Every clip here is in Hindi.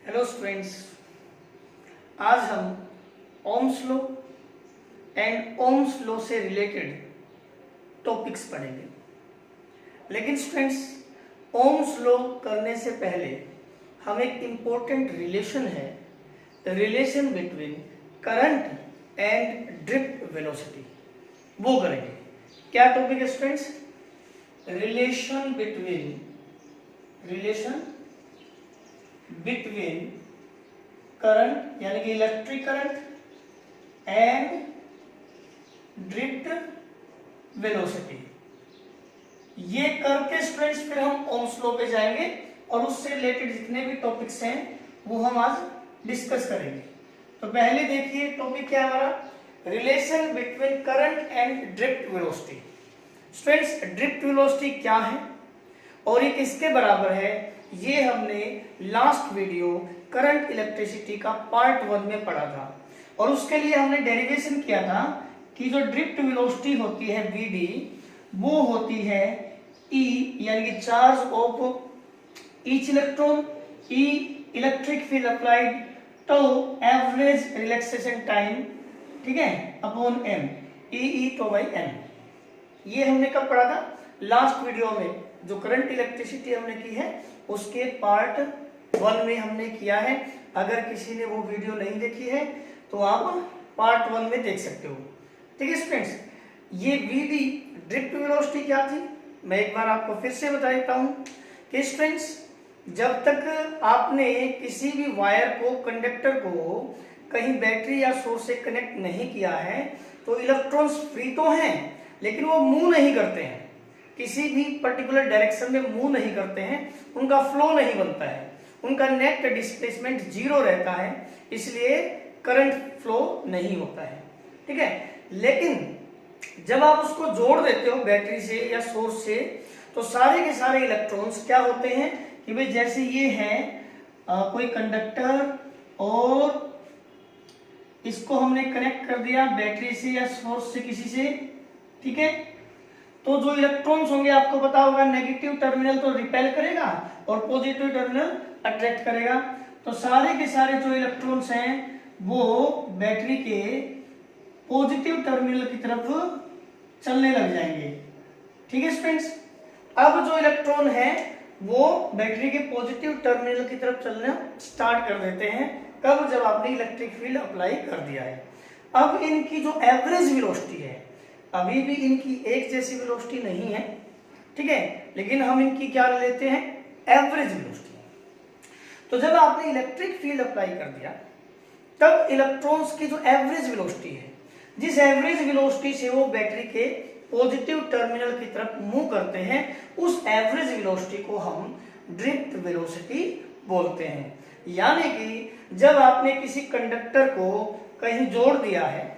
हेलो स्टूडेंट्स, आज हम Ohm's law and Ohm's law से रिलेटेड टॉपिक्स पढ़ेंगे। लेकिन स्टूडेंट्स, ओम्स लॉ करने से पहले हम एक इम्पोर्टेंट रिलेशन है, relation between current and drift velocity, वो करेंगे। क्या टॉपिक है स्टूडेंट्स? रिलेशन बिटवीन करंट यानी कि electric current and drift velocity. ये करके स्टूडेंट्स फिर हम ओम्स लॉ पे जाएंगे और उससे रिलेटेड जितने भी टॉपिक्स हैं वो हम आज डिस्कस करेंगे। तो पहले देखिए टॉपिक क्या है हमारा, relation between current and drift velocity. Students, drift velocity क्या है और ये किसके बराबर है, ये हमने लास्ट वीडियो करंट इलेक्ट्रिसिटी का पार्ट 1 में पढ़ा था। और उसके लिए हमने डेरिवेशन किया था कि जो ड्रिफ्ट वेलोसिटी होती है Vd, वो होती है E यानी कि charge of each electron, E electric field applied, tau average relaxation time, ठीक है, upon m, E tau by n। ये हमने कब पढ़ा था? लास्ट वीडियो में। जो करंट इलेक्ट्रिसिटी हमने की है उसके पार्ट 1 में हमने किया है। अगर किसी ने वो वीडियो नहीं देखी है तो आप पार्ट 1 में देख सकते हो। ठीक है स्टूडेंट्स, ये Vd ड्रिफ्ट वेलोसिटी क्या थी मैं एक बार आपको फिर से बता देता हूं कि स्टूडेंट्स, जब तक आपने किसी भी वायर को, कंडक्टर को कहीं बैटरी या सोर्स से कनेक्ट नहीं किया है तो इलेक्ट्रॉन्स फ्री तो हैं लेकिन वो मूव नहीं करते हैं, किसी भी पर्टिकुलर डायरेक्शन में मूव नहीं करते हैं, उनका फ्लो नहीं बनता है, उनका नेट डिस्प्लेसमेंट 0 रहता है, इसलिए करंट फ्लो नहीं होता है। ठीक है, लेकिन जब आप उसको जोड़ देते हो बैटरी से या सोर्स से तो सारे के सारे इलेक्ट्रॉन्स क्या होते हैं कि भाई जैसे ये है कोई कंडक्टर और इसको हमने कनेक्ट कर दिया बैटरी से या सोर्स से किसी से, ठीक है, तो जो इलेक्ट्रॉन्स होंगे आपको पता होगा नेगेटिव टर्मिनल तो रिपेल करेगा और पॉजिटिव टर्मिनल अट्रैक्ट करेगा। तो सारे के सारे जो इलेक्ट्रॉन्स हैं वो बैटरी के पॉजिटिव टर्मिनल की तरफ चलने लग जाएंगे। ठीक है स्टूडेंट्स, अब जो इलेक्ट्रॉन है वो बैटरी के पॉजिटिव टर्मिनल की तरफ चलना स्टार्ट कर देते हैं। कब? जब आपने इलेक्ट्रिक फील्ड अप्लाई कर दिया है। अब इनकी जो एवरेज वेलोसिटी है, अभी भी इनकी एक जैसी वेलोसिटी नहीं है, ठीक है, लेकिन हम इनकी क्या लेते हैं, एवरेज वेलोसिटी। तो जब आपने इलेक्ट्रिक फील्ड अप्लाई कर दिया तब इलेक्ट्रॉन्स की जो एवरेज वेलोसिटी है, जिस एवरेज वेलोसिटी से वो बैटरी के पॉजिटिव टर्मिनल की तरफ मूव करते हैं, उस एवरेज वेलोसिटी को हम ड्रिफ्ट वेलोसिटी बोलते हैं। यानी कि जब आपने किसी कंडक्टर को कहीं जोड़ दिया है,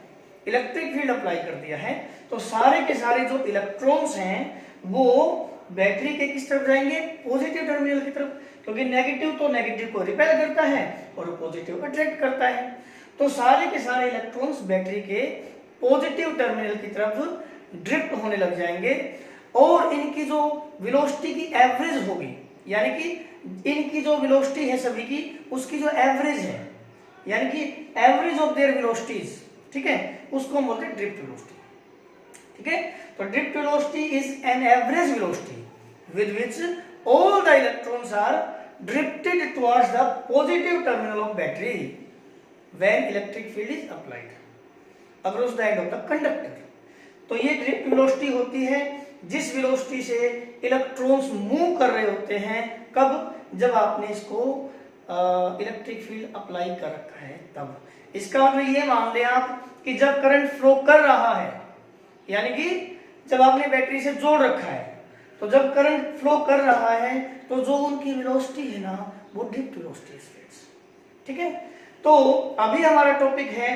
इलेक्ट्रिक फील्ड अप्लाई कर दिया है, तो सारे के सारे जो इलेक्ट्रॉन्स हैं वो बैटरी के किस तरफ जाएंगे, पॉजिटिव टर्मिनल की तरफ, क्योंकि नेगेटिव तो नेगेटिव को रिपेल करता है और पॉजिटिव अट्रैक्ट करता है। तो सारे के सारे इलेक्ट्रॉन्स बैटरी के पॉजिटिव टर्मिनल की तरफ ड्रिफ्ट होने लग जाएंगे और इनकी जो वेलोसिटी की एवरेज होगी, यानी कि इनकी जो वेलोसिटी है सभी की, उसकी जो एवरेज है, यानी कि एवरेज ऑफ देयर वेलोसिटीज, ठीक है, उसको हम बोलते हैं ड्रिफ्ट वेलोसिटी। ठीक है, तो drift velocity is an average velocity with which all the electrons are drifted towards the positive terminal of battery when electric field is applied across the end of the conductor. तो ये ड्रिफ्ट वेलोसिटी होती है जिस वेलोसिटी से इलेक्ट्रॉन्स मूव कर रहे होते हैं। कब? जब आपने इसको इलेक्ट्रिक फील्ड अप्लाई कर रखा है तब। इसका मतलब ये मान लें आप कि जब करंट फ्लो कर रहा है, यानी कि जब आपने बैटरी से जोड़ रखा है, तो जब करंट फ्लो कर रहा है तो जो उनकी वेलोसिटी है ना वो ड्रिफ्ट वेलोसिटी है। ठीक है, तो अभी हमारा टॉपिक है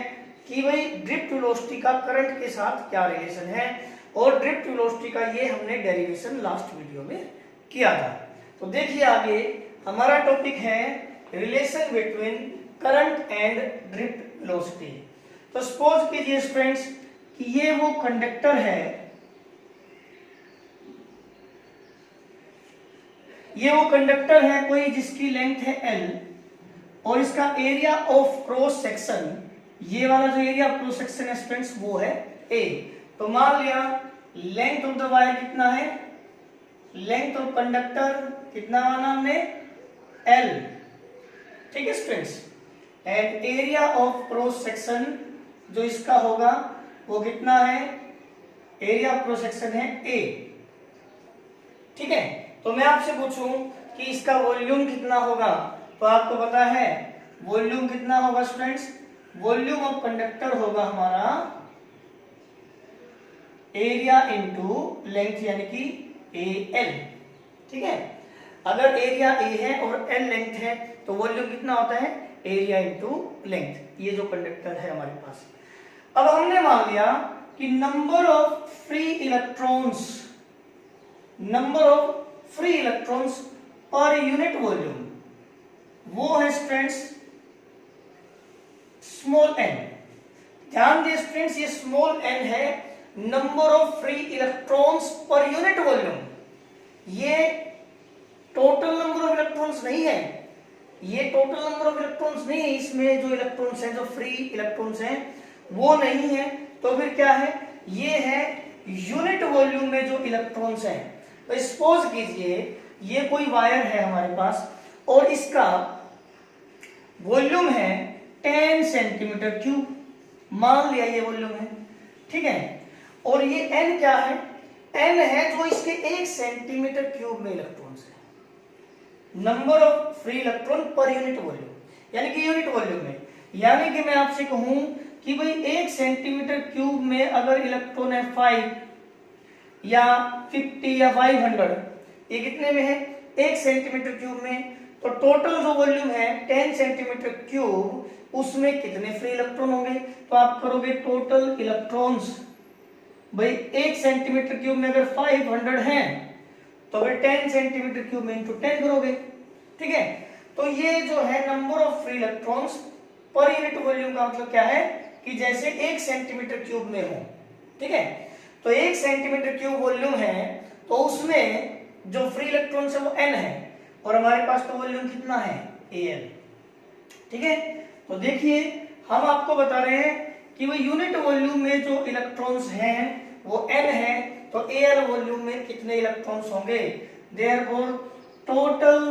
कि भाई ड्रिफ्ट वेलोसिटी का करंट के साथ क्या रिलेशन है, और ड्रिफ्ट वेलोसिटी का ये हमने डेरिवेशन लास्ट वीडियो में किया था। तो देखिए आगे हमारा टॉपिक है relation between current and drift velocity. तो सपोज कीजिए स्टूडेंट्स कि ये वो कंडक्टर है, ये वो कंडक्टर है कोई जिसकी लेंथ है L और इसका एरिया ऑफ क्रॉस सेक्शन, ये वाला जो एरिया ऑफ क्रॉस सेक्शन है स्टूडेंट्स वो है A। तो मान लिया लेंथ ऑफ द वायर कितना है, लेंथ ऑफ कंडक्टर कितना माना हमने L, ठीक है students, and area of cross section जो इसका होगा वो कितना है, एरिया ऑफ क्रॉस सेक्शन है A, ठीक है। तो मैं आपसे पूछूं कि इसका वॉल्यूम कितना होगा, तो आपको पता है वॉल्यूम कितना होगा स्टूडेंट्स, वॉल्यूम ऑफ कंडक्टर होगा हमारा एरिया इनटू लेंथ यानी कि AL, ठीक है। अगर एरिया A है और L लेंथ है तो वॉल्यूम कितना होता है, एरिया इनटू लेंथ, ये जो कंडक्टर है हमारे पास। अब हमने मान लिया कि number of free electrons, number of free electrons per unit volume वो है स्टूडेंट्स स्मॉल n। ध्यान दिए स्टूडेंट्स, ये स्मॉल n है number of free electrons per unit volume, ये टोटल नंबर ऑफ इलेक्ट्रॉन्स नहीं है, ये टोटल नंबर ऑफ इलेक्ट्रॉन्स नहीं है, इसमें जो इलेक्ट्रॉन्स हैं, जो फ्री इलेक्ट्रॉन्स हैं वो नहीं है, तो फिर क्या है, ये है यूनिट वॉल्यूम में जो इलेक्ट्रॉन्स हैं। तो सपोज कीजिए ये कोई वायर है हमारे पास और इसका वॉल्यूम है 10 सेंटीमीटर क्यूब, मान लिया ये वॉल्यूम है, ठीक है। और ये n क्या है, n है जो इसके 1 सेंटीमीटर क्यूब में इलेक्ट्रॉन्स है, number of free electron per unit volume, यानी कि यूनिट वॉल्यूम में। यानी कि मैं आपसे कहूं कि भाई 1 सेंटीमीटर क्यूब में अगर इलेक्ट्रॉन है 5 या 50 या 500, ये कितने में है, 1 सेंटीमीटर क्यूब में, तो टोटल जो वॉल्यूम है 10 सेंटीमीटर क्यूब, उसमें कितने फ्री इलेक्ट्रॉन होंगे, तो आप करोगे टोटल इलेक्ट्रॉन्स, भाई 1 सेंटीमीटर क्यूब में अगर 500 हैं तो फिर 10 सेंटीमीटर क्यूब में इंटू 10 करोगे, ठीक है। तो ये जो है number of free electrons per unit volume का मतलब क्या है कि जैसे 1 सेंटीमीटर क्यूब में हो, ठीक है। तो 1 सेंटीमीटर क्यूब वॉल्यूम है तो उसमें जो फ्री इलेक्ट्रॉन्स है वो n है और हमारे पास तो वॉल्यूम कितना है Al, ठीक है। तो देखिए हम आपको बता रहे हैं कि वो यूनिट वॉल्यूम में जो इलेक्ट्रॉन्स हैं वो n है, तो Al वॉल्यूम में कितने इलेक्ट्रॉन्स होंगे, therefore total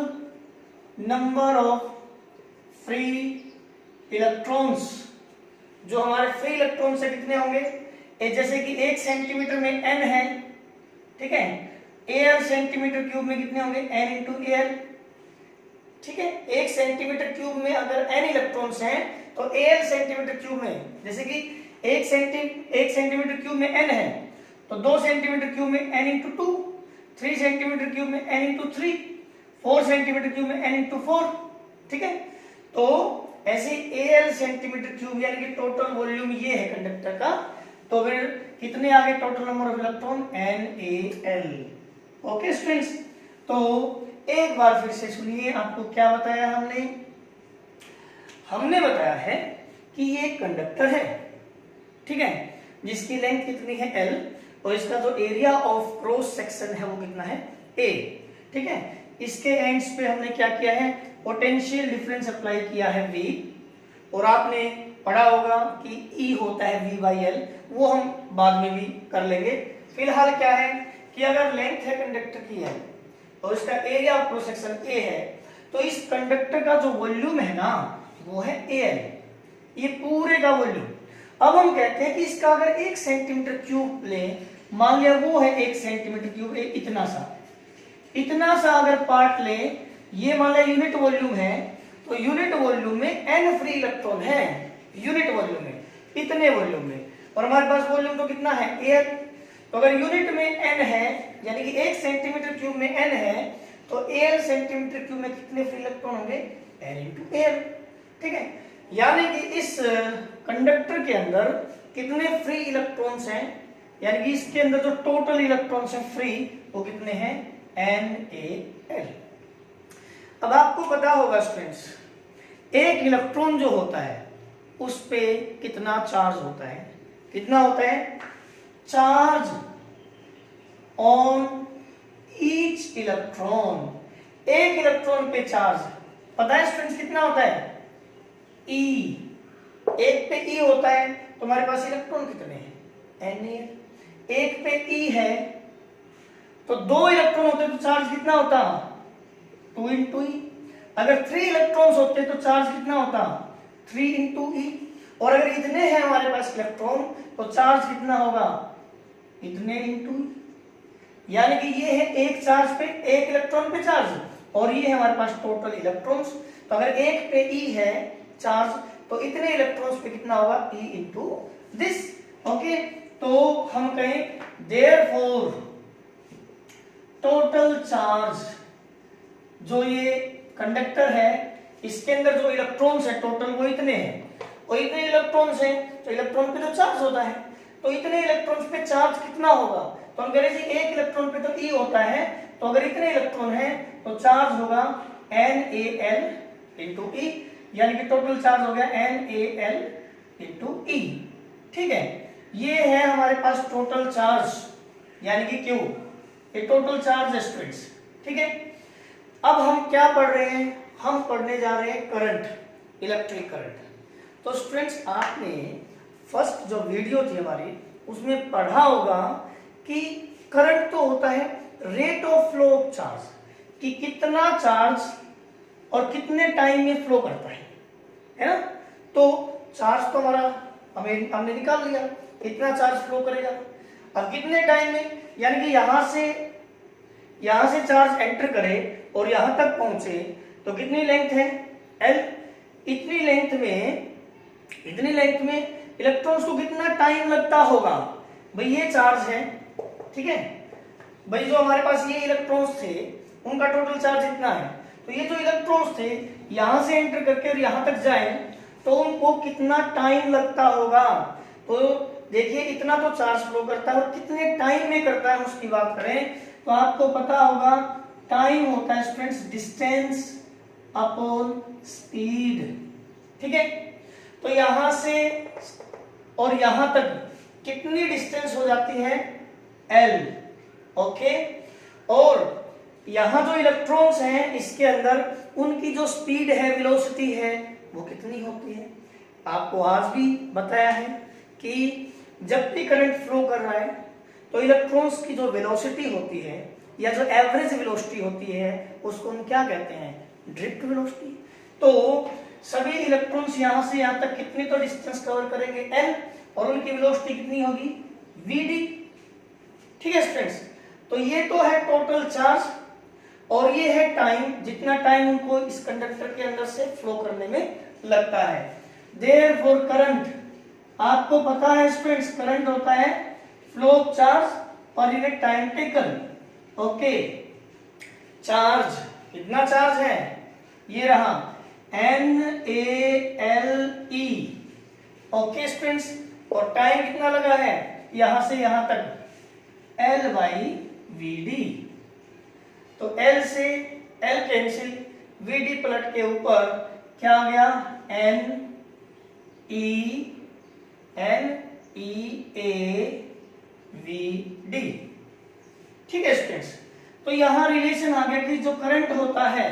number of free electrons, जो हमारे फ्री इलेक्ट्रॉन्स है कितने होंगे, जैसे कि 1 सेंटीमीटर में n है, ठीक है, Al सेंटीमीटर क्यूब में कितने होंगे, n इंटू Al, ठीक है। 1 सेंटीमीटर क्यूब में अगर n इलेक्ट्रॉन्स हैं तो Al सेंटीमीटर क्यूब में, जैसे कि 1 सेंटीमीटर क्यूब में n है तो 2 सेंटीमीटर क्यूब में n इंटू 2, 3 सेंटीमीटर क्यूब में n इंटू 3, 4 सेंटीमीटर क्यूब में n इंटू 4, ठीक है। तो ऐसे Al सेंटीमीटर क्यूब यानी कि टोटल वॉल्यूम ये है कंडक्टर का, तो फिर कितने आ गए total number of electron, NaL। Okay students, तो एक बार फिर से सुनिए, आपको क्या बताया हमने, हमने बताया है कि ये कंडक्टर है, ठीक है, जिसकी लेंथ कितनी है L और इसका जो एरिया ऑफ क्रॉस सेक्शन है वो कितना है A, ठीक है। इसके एंड्स पे हमने क्या किया है, पोटेंशियल डिफरेंस अप्लाई किया है V, और आपने पढ़ा होगा कि E होता है V/L, वो हम बाद में भी कर लेंगे। फिलहाल क्या है कि अगर लेंथ है कंडक्टर की है और इसका area of cross section A है, तो इस कंडक्टर का जो वॉल्यूम है ना वो है Al, ये पूरे का वॉल्यूम। अब हम कहते हैं कि इसका अगर 1 सेंटीमीटर क्यूब ले, मान लिया वो है 1 सेंटीमीटर क्यूब, इतना सा अगर पार्ट ले, ये मान लिया यूनिट वॉल्यूम है, तो यूनिट वॉल्यूम में n फ्री इलेक्ट्रॉन है, यूनिट वॉल्यूम में, इतने वॉल्यूम में, और हमारे पास वॉल्यूम तो कितना है Al, तो अगर यूनिट में n है यानी कि 1 सेंटीमीटर क्यूब में n है, तो Al सेंटीमीटर क्यूब में कितने फ्री इलेक्ट्रॉन होंगे, n इंटू Al, ठीक है। यानी कि इस कंडक्टर के अंदर कितने फ्री इलेक्ट्रॉन्स हैं, यानी कि इसके अंदर जो टोटल इलेक्ट्रॉन्स हैं फ्री वो कितने हैं, NaL। अब आपको पता होगा स्टूडेंट्स, एक इलेक्ट्रॉन जो होता है उस पे कितना चार्ज होता है, कितना होता है, चार्ज ऑन ईच इलेक्ट्रॉन, एक इलेक्ट्रॉन पे चार्ज पता है स्टूडेंट्स कितना होता है, ई, एक पे ई होता है तो हमारे पास इलेक्ट्रॉन कितने हैं, Na। एक पे ई है तो 2 इलेक्ट्रॉन होते तो चार्ज कितना होता, 2 इंटू ई। अगर 3 इलेक्ट्रॉन्स होते तो चार्ज कितना होता, 3 इंटू ई। और अगर इतने हैं हमारे पास इलेक्ट्रॉन तो चार्ज कितना होगा, इतने इंटू ई। यानी कि ये है एक चार्ज पे, एक इलेक्ट्रॉन पे चार्ज, और ये है हमारे पास टोटल इलेक्ट्रॉन्स। तो अगर एक पे ई है चार्ज तो इतने इलेक्ट्रॉन्स पे कितना होगा, ई इंटू दिस। ओके, तो हम कहें देयरफॉर टोटल चार्ज, जो ये कंडक्टर है इसके अंदर जो इलेक्ट्रॉन्स है टोटल वो इतने हैं, और इतने इलेक्ट्रॉन्स हैं तो इलेक्ट्रॉन पे तो चार्ज होता है, तो इतने इलेक्ट्रॉन्स पे चार्ज कितना होगा, तो हम कह रहे हैं एक इलेक्ट्रॉन पे तो ई होता है, तो अगर इतने इलेक्ट्रॉन हैं तो चार्ज होगा NaL इंटू ई, यानी कि टोटल चार्ज हो गया NaL इंटू ई। ठीक है, ये है हमारे पास टोटल चार्ज यानी कि Q, ये टोटल चार्ज है स्टूडेंट्स। ठीक है, अब हम क्या पढ़ रहे हैं, हम पढ़ने जा रहे हैं करंट, इलेक्ट्रिक करंट। तो स्टूडेंट्स आपने फर्स्ट जो वीडियो थी हमारी उसमें पढ़ा होगा कि करंट तो होता है rate of flow of charge, कि कितना चार्ज और कितने टाइम में फ्लो करता है ना। तो चार्ज तो हमारा हमने निकाल लिया, कितना चार्ज फ्लो करेगा, अब कितने टाइम में, यानी कि यहां से चार्ज एंटर करे और यहां तक पहुंचे तो कितनी लेंथ है L, इतनी लेंथ में इलेक्ट्रॉन्स को कितना टाइम लगता होगा, भाई ये चार्ज है। ठीक है भाई, जो हमारे पास ये इलेक्ट्रॉन्स थे उनका टोटल चार्ज इतना है, तो ये जो इलेक्ट्रॉन्स थे यहां से एंटर करके और यहां तक जाए तो उनको कितना टाइम लगता होगा। तो देखिए इतना तो चार्ज फ्लो करता है और कितने टाइम में करता है उसकी बात करें तो आपको पता होगा टाइम होता है स्टूडेंट्स डिस्टेंस अपॉन स्पीड। ठीक है, तो यहां से और यहां तक कितनी डिस्टेंस हो जाती है L। ओके, और यहां जो इलेक्ट्रॉन्स हैं इसके अंदर उनकी जो स्पीड है, वेलोसिटी है, वो कितनी होती है। आपको आज भी बताया है कि जब भी करंट फ्लो कर रहा है तो इलेक्ट्रॉन्स की जो वेलोसिटी होती है या जो एवरेज वेलोसिटी होती है उसको हम क्या कहते हैं, ड्रिफ्ट वेलोसिटी। तो सभी इलेक्ट्रॉन्स यहां से यहां तक कितनी तो डिस्टेंस कवर करेंगे L, और उनकी वेलोसिटी कितनी होगी Vd। ठीक है स्टूडेंट्स, तो ये तो है टोटल चार्ज और ये है टाइम, जितना टाइम उनको इस कंडक्टर के अंदर से फ्लो करने में लगता है। देयरफॉर करंट, आपको पता है स्टूडेंट्स करंट होता है flow of charge per unit time taken. Okay, charge, कितना चार्ज है, ये रहा NaLe। ओके स्टूडेंट्स, और टाइम कितना लगा है यहां से यहां तक L/Vd। तो L से L कैंसिल, Vd पलट के ऊपर क्या आ गया NeAVd। ठीक है स्टूडेंट्स, तो यहां रिलेशन आ गया कि जो करंट होता है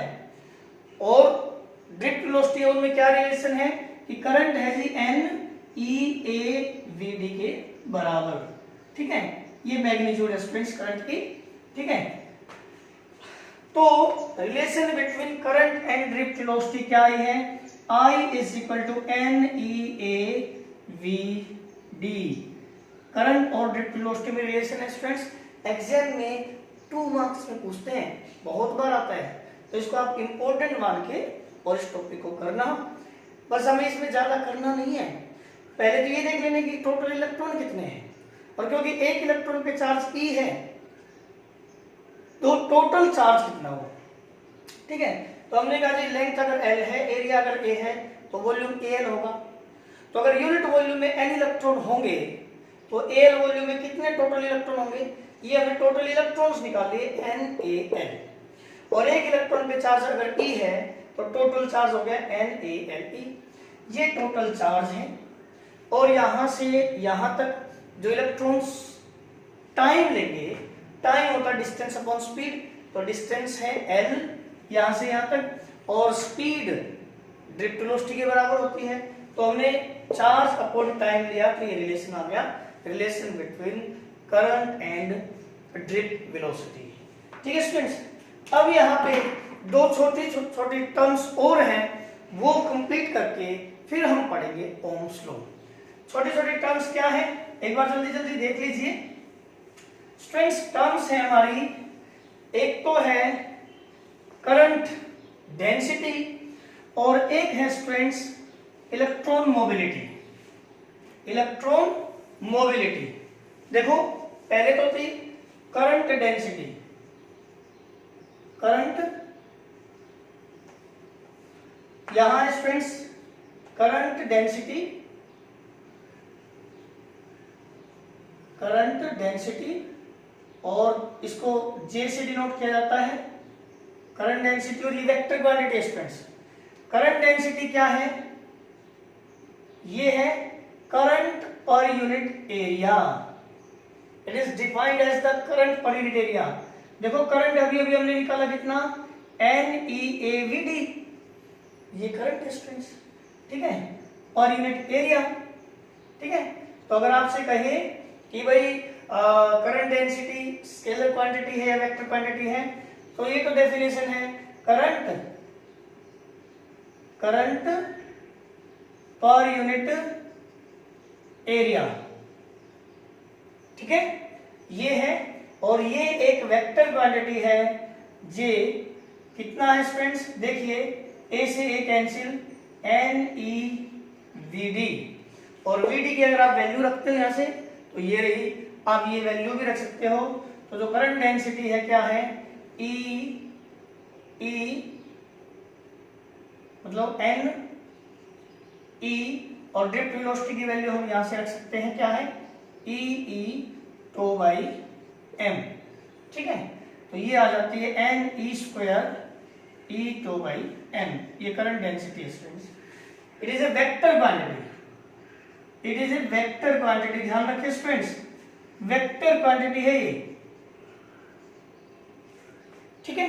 और ड्रिफ्ट वेलोसिटी में क्या रिलेशन है कि करंट है जी NeAVd के बराबर। ठीक है, ये मैग्नीट्यूड है स्टूडेंट्स करंट की। ठीक है, तो relation between current and drift velocity क्या है, I = NeAVd। करंट और ड्रिफ्ट वेलोसिटी में रिलेशन है स्टूडेंट्स, एग्जाम में 2 मार्क्स में पूछते हैं, बहुत बार आता है, तो इसको आप इंपॉर्टेंट मान के और इस टॉपिक को करना। बस हमें इसमें ज्यादा करना नहीं है, पहले तो ये देख लेने की टोटल इलेक्ट्रॉन कितने हैं, और क्योंकि एक इलेक्ट्रॉन पे चार्ज E है तो टोटल चार्ज कितना होगा। ठीक है, तो हमने कहा जी लेंथ अगर L है, एरिया अगर A है तो वॉल्यूम AL होगा। तो अगर यूनिट वॉल्यूम में N इलेक्ट्रॉन होंगे तो AL वॉल्यूम में कितने टोटल इलेक्ट्रॉन होंगे, ये हमने टोटल इलेक्ट्रॉन्स निकाल लिए NaL, और एक इलेक्ट्रॉन पे चार्ज अगर E है तो टोटल चार्ज हो गया NaLe। ये टोटल चार्ज है, और यहां से यहां तक जो इलेक्ट्रॉन्स टाइम लेंगे, टाइम होता है डिस्टेंस अपॉन स्पीड, तो डिस्टेंस है L यहां से यहां तक, और स्पीड ड्रिफ्ट वेलोसिटी के बराबर होती है। तो हमने चार्ज अपॉन टाइम लिया तो ये रिलेशन आ गया, relation between current and drift velocity. ठीक है स्टूडेंट्स, अब यहाँ पे दो छोटी टर्म्स और हैं, वो कंप्लीट करके फिर हम पढ़ेंगे ओम्स लॉ। छोटी टर्म्स क्या है, एक बार जल्दी देख लीजिए स्टूडेंट्स। टर्म्स है हमारी, एक तो है करंट डेंसिटी और एक है students electron mobility. Electron mobility देखो, पहले तो थी करंट डेंसिटी, करंट यहां है students current density, current density और इसको J से डिनोट किया जाता है करंट डेंसिटी, और ये vector quantity students. Current density क्या है, ये है current per unit area, it is defined as the current per unit area. देखो करंट अभी हमने निकाला कितना, NEAVD, ये करंट है स्टूडेंट्स, ठीक है, पर यूनिट एरिया। ठीक है, तो अगर आपसे कहे कि भाई करंट डेंसिटी स्केलर क्वांटिटी है या वेक्टर क्वांटिटी है, तो ये तो डेफिनेशन है करंट पर यूनिट एरिया। ठीक है, ये है, और ये एक वेक्टर क्वांटिटी है जे, कितना है स्टूडेंट्स, देखिए ए से ए कैंसिल, NEVD, और VD की अगर आप वैल्यू रखते हो यहां से तो ये रही, आप ये वैल्यू भी रख सकते हो। तो जो करंट डेंसिटी है क्या है, E मतलब NE, और ड्रिफ्ट वेलोसिटी की वैल्यू हम यहां से रख सकते हैं, क्या है, E/m। ठीक है, तो ये आ जाती है NE² E/m, ये करंट डेंसिटी है students. It is a vector quantity, it is a vector quantity, ध्यान रखिए स्टूडेंट्स, वेक्टर क्वांटिटी है ये। ठीक है,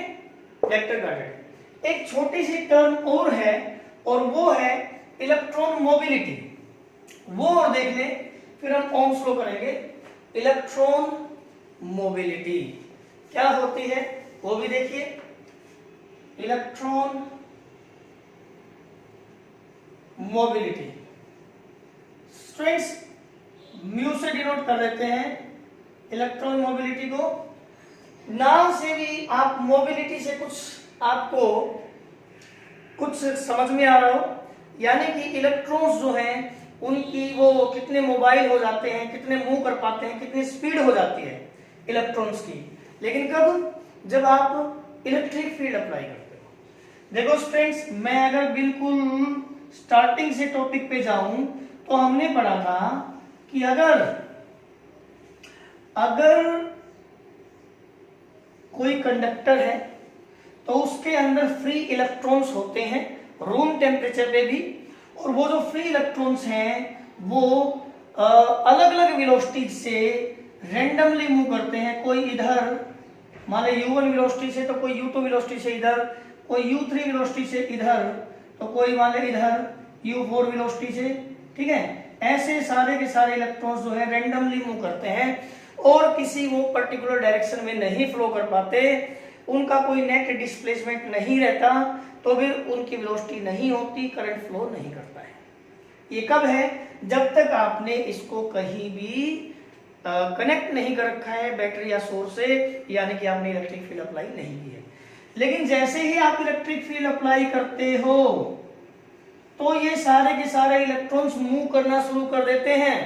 वेक्टर क्वांटिटी। एक छोटी सी टर्म और है, और वो है इलेक्ट्रॉन मोबिलिटी, वो और देख ले, फिर हम ओम्स लॉ करेंगे। इलेक्ट्रॉन मोबिलिटी क्या होती है वो भी देखिए, इलेक्ट्रॉन मोबिलिटी स्टूडेंट्स म्यू से डिनोट कर देते हैं इलेक्ट्रॉन मोबिलिटी को। नाम से भी आप मोबिलिटी से कुछ आपको कुछ समझ में आ रहा हो, यानी कि इलेक्ट्रॉन्स जो हैं उनकी वो कितने मोबाइल हो जाते हैं, कितने मूव कर पाते हैं, कितनी स्पीड हो जाती है इलेक्ट्रॉन्स की। लेकिन कब, जब आप इलेक्ट्रिक फील्ड अप्लाई करते हो। देखो स्टूडेंट्स, मैं अगर बिल्कुल स्टार्टिंग से टॉपिक पे जाऊं तो हमने पढ़ा था कि अगर कोई कंडक्टर है तो उसके अंदर फ्री इलेक्ट्रॉन्स होते हैं रूम टेम्परेचर पे भी, और वो जो फ्री इलेक्ट्रॉन्स हैं वो अलग अलग वेलोसिटी से रैंडमली मूव करते हैं। कोई इधर मान लो u1 वेलोसिटी से, तो कोई u2 वेलोसिटी से इधर, कोई u3 वेलोसिटी से इधर, तो कोई मान लो इधर u4 वेलोसिटी से। ठीक है, ऐसे सारे के सारे इलेक्ट्रॉन्स जो है रैंडमली मूव करते हैं और किसी वो पर्टिकुलर डायरेक्शन में नहीं फ्लो कर पाते, उनका कोई नेट डिस्प्लेसमेंट नहीं रहता, तो फिर उनकी वेलोसिटी नहीं होती, करंट फ्लो नहीं करता है। ये कब है, जब तक आपने इसको कहीं भी कनेक्ट नहीं कर रखा है बैटरी या सोर्स से, यानी कि आपने इलेक्ट्रिक फील्ड अप्लाई नहीं की है। लेकिन जैसे ही आप इलेक्ट्रिक फील्ड अप्लाई करते हो तो ये सारे के सारे इलेक्ट्रॉन्स मूव करना शुरू कर देते हैं,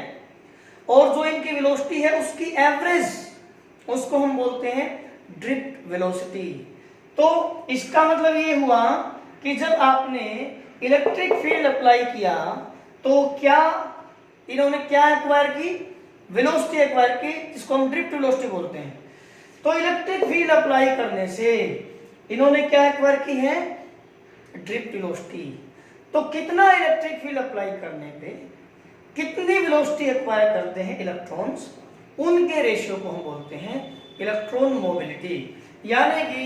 और जो इनकी वेलोसिटी है उसकी एवरेज, उसको हम बोलते हैं ड्रिफ्ट वेलोसिटी। तो इसका मतलब ये हुआ कि जब आपने इलेक्ट्रिक फील्ड अप्लाई किया तो क्या इन्होंने क्या एक्वायर की, वेलोसिटी एक्वायर की, जिसको हम ड्रिफ्ट वेलोसिटी बोलते हैं। तो इलेक्ट्रिक फील्ड अप्लाई करने से इन्होंने क्या एक्वायर की है, ड्रिफ्ट वेलोसिटी। तो कितना इलेक्ट्रिक फील्ड अप्लाई करने पे कितनी वेलोसिटी एक्वायर करते हैं इलेक्ट्रॉन्स, उनके रेशियो को हम बोलते हैं इलेक्ट्रॉन मोबिलिटी। यानी कि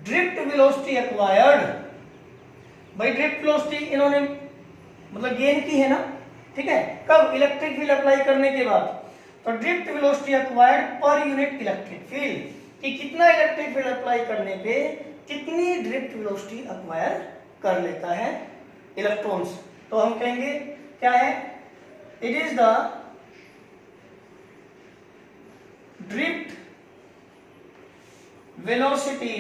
ड्रिफ्ट वेलोसिटी एक्वायर्ड भाई ड्रिफ्ट वेलोसिटी इन्होंने मतलब गेन की है ना, ठीक है, कब? इलेक्ट्रिक फील्ड अप्लाई करने के बाद। तो drift velocity acquired per unit electric field, कि कितना इलेक्ट्रिक फील्ड अप्लाई करने पे कितनी ड्रिफ्ट वेलोसिटी अक्वायर कर लेता है इलेक्ट्रॉन्स। तो हम कहेंगे क्या है, it is the drift velocity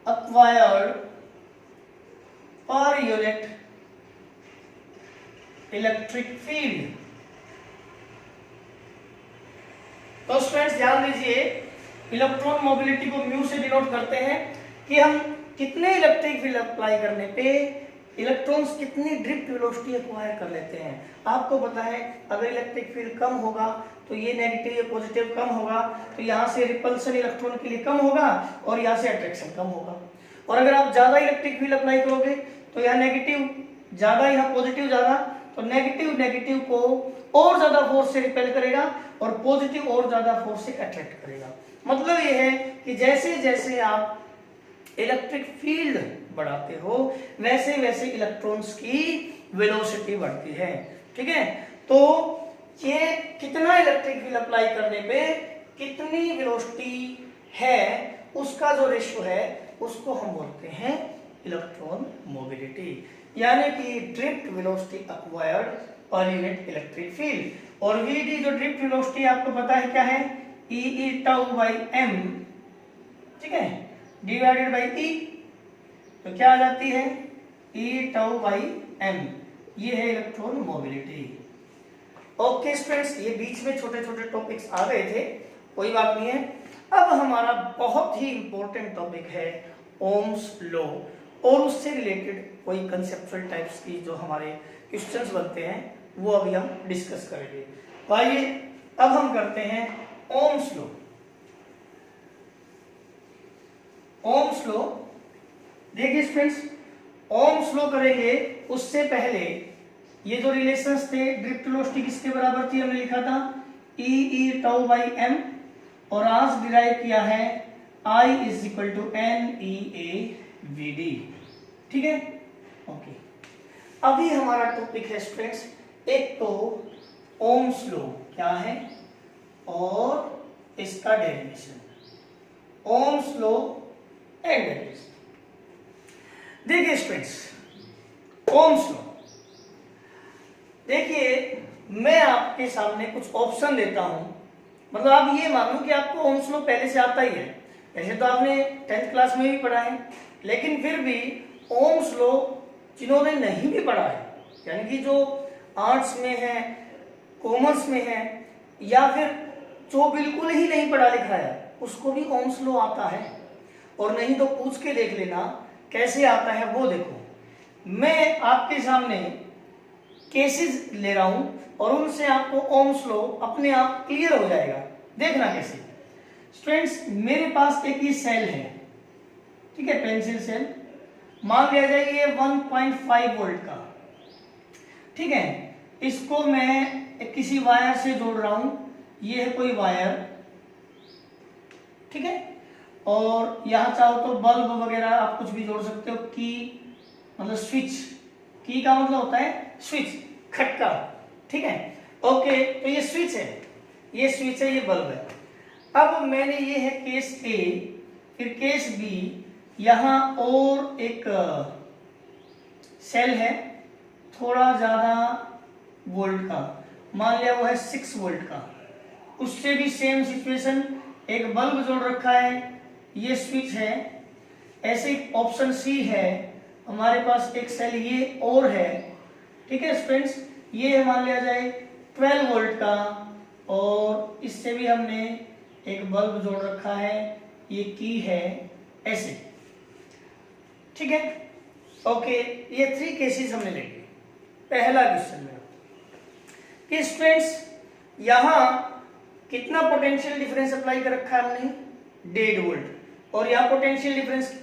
acquired per unit electric field. तो स्टूडेंट्स ध्यान दीजिए, इलेक्ट्रॉन मोबिलिटी को म्यू से डिनोट करते हैं कि हम कितने इलेक्ट्रिक फील्ड अप्लाई करने पे इलेक्ट्रॉन्स कितनी ड्रिफ्ट वेलोसिटी एक्वायर कर लेते हैं। आपको पता है अगर इलेक्ट्रिक फील्ड कम होगा तो ये नेगेटिव या पॉजिटिव कम होगा, तो यहाँ से रिपल्सन इलेक्ट्रॉन के लिए कम होगा और यहाँ से अट्रैक्शन कम होगा। और अगर आप ज्यादा इलेक्ट्रिक फील्ड अप्लाई करोगे तो यहाँ नेगेटिव ज्यादा, यहाँ पॉजिटिव ज्यादा, तो नेगेटिव नेगेटिव को और ज्यादा फोर्स से रिपेल करेगा और पॉजिटिव और ज्यादा फोर्स से अट्रैक्ट करेगा। मतलब ये है कि जैसे जैसे आप इलेक्ट्रिक फील्ड बढ़ाते हो वैसे वैसे इलेक्ट्रॉन्स की वेलोसिटी बढ़ती है, ठीक है। तो ये कितना इलेक्ट्रिक फील्ड अप्लाई करने पे कितनी वेलोसिटी है उसका जो रेशियो है उसको हम बोलते हैं इलेक्ट्रॉन मोबिलिटी, यानी कि drift velocity acquired per unit electric field. और वीडी जो ड्रिफ्ट वेलोसिटी आपको पता है क्या है, ई टाउ बाई एम, ठीक है, डिवाइडेड बाई ई, तो क्या आ जाती है ई टाउ बाई एम, ये है इलेक्ट्रॉन मोबिलिटी। ओके स्टूडेंट्स, ये बीच में छोटे छोटे टॉपिक्स आ गए थे, कोई बात नहीं है। अब हमारा बहुत ही इंपॉर्टेंट टॉपिक है ओम्स लॉ, और उससे रिलेटेड कोई कंसेप्चुअल टाइप्स की जो हमारे क्वेश्चंस बनते हैं वो अभी हम डिस्कस करेंगे। तो आइए अब हम करते हैं ओम्स लॉ। ओम्स लॉ देखिए स्टूडेंट्स, ओम्स लॉ करेंगे उससे पहले ये जो रिलेशंस थे, ड्रिफ्ट वेलोसिटी किसके बराबर थी, हमने लिखा था ई टाउ बाई एम, और आज डिराइव किया है I is equal to n e A v d, ठीक है। ओके, अभी हमारा टॉपिक है स्टूडेंट्स, एक तो ओम्स लॉ क्या है और इसका derivation, Ohm's law and derivation. देखिए स्टूडेंट्स, ओम्स लॉ, देखिए मैं आपके सामने कुछ ऑप्शन देता हूं, मतलब आप ये मानो कि आपको ओम्स लॉ पहले से आता ही है, ऐसे तो आपने 10th क्लास में भी पढ़ा है, लेकिन फिर भी ओम्स लॉ जिन्होंने नहीं भी पढ़ा है, यानी कि जो आर्ट्स में है, कॉमर्स में है, या फिर जो बिल्कुल ही नहीं पढ़ा लिखा है उसको भी ओम्स लॉ आता है, और नहीं तो पूछ के देख लेना कैसे आता है वो देखो। मैं आपके सामने केसेस ले रहा हूं और उनसे आपको ओम्स लॉ अपने आप क्लियर हो जाएगा, देखना कैसे। स्टूडेंट्स मेरे पास एक ये सेल है, ठीक है, पेंसिल सेल, मान लिया जाए ये 1.5 वोल्ट का, ठीक है, इसको मैं किसी वायर से जोड़ रहा हूं, ये है कोई वायर, ठीक है, और यहां चाहो तो बल्ब वगैरह आप कुछ भी जोड़ सकते हो, की मतलब स्विच, की का मतलब होता है स्विच, खटका, ठीक है। ओके, तो ये स्विच है, ये स्विच है, ये बल्ब है। अब मैंने ये है केस ए, फिर केस बी, यहां और एक सेल है थोड़ा ज्यादा वोल्ट का, मान लिया वो है 6 वोल्ट का, उससे भी सेम सिचुएशन, एक बल्ब जोड़ रखा है, ये स्विच है। ऐसे ऑप्शन सी है, हमारे पास एक सेल ये और है, ठीक है स्टूडेंट्स, ये मान लिया जाए 12 वोल्ट का, और इससे भी हमने एक बल्ब जोड़ रखा है, ये की है, ऐसे, ठीक है। ओके, ये 3 केसेस हमने लेंगे। पहला क्वेश्चन में कि स्टूडेंट्स यहां कितना पोटेंशियल डिफरेंस अप्लाई कर रखा है हमने, 1.5 वोल्ट, और यहाँ पोटेंशियल डिफरेंस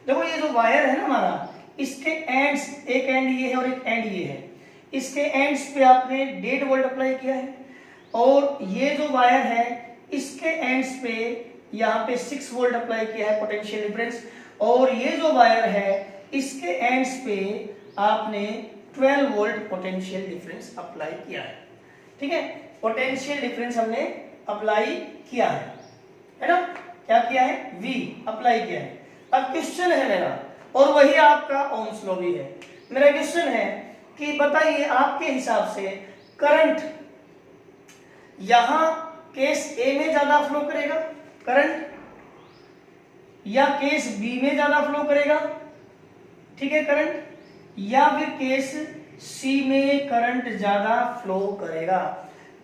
देखो, ये जो वायर है ना हमारा, इसके एंड्स, एक एंड ये है और एक एंड ये है, इसके एंड्स पे आपने 1.5 वोल्ट अप्लाई किया है, और ये जो वायर है इसके एंड्स पे यहाँ पे 6 वोल्ट अप्लाई किया है पोटेंशियल डिफरेंस, और ये जो वायर है इसके एंड्स पे आपने 12 वोल्ट पोटेंशियल डिफरेंस अप्लाई किया है। ठीक है, पोटेंशियल डिफरेंस हमने अप्लाई किया है ना, क्या किया है, V अप्लाई किया है। अब क्वेश्चन है मेरा, और वही आपका ओम्स लॉ भी है। मेरा क्वेश्चन है कि बताइए आपके हिसाब से करंट यहां केस A में ज्यादा फ्लो करेगा करंट, या केस B में ज्यादा फ्लो करेगा, ठीक है, करंट, या फिर केस C में करंट ज्यादा फ्लो करेगा।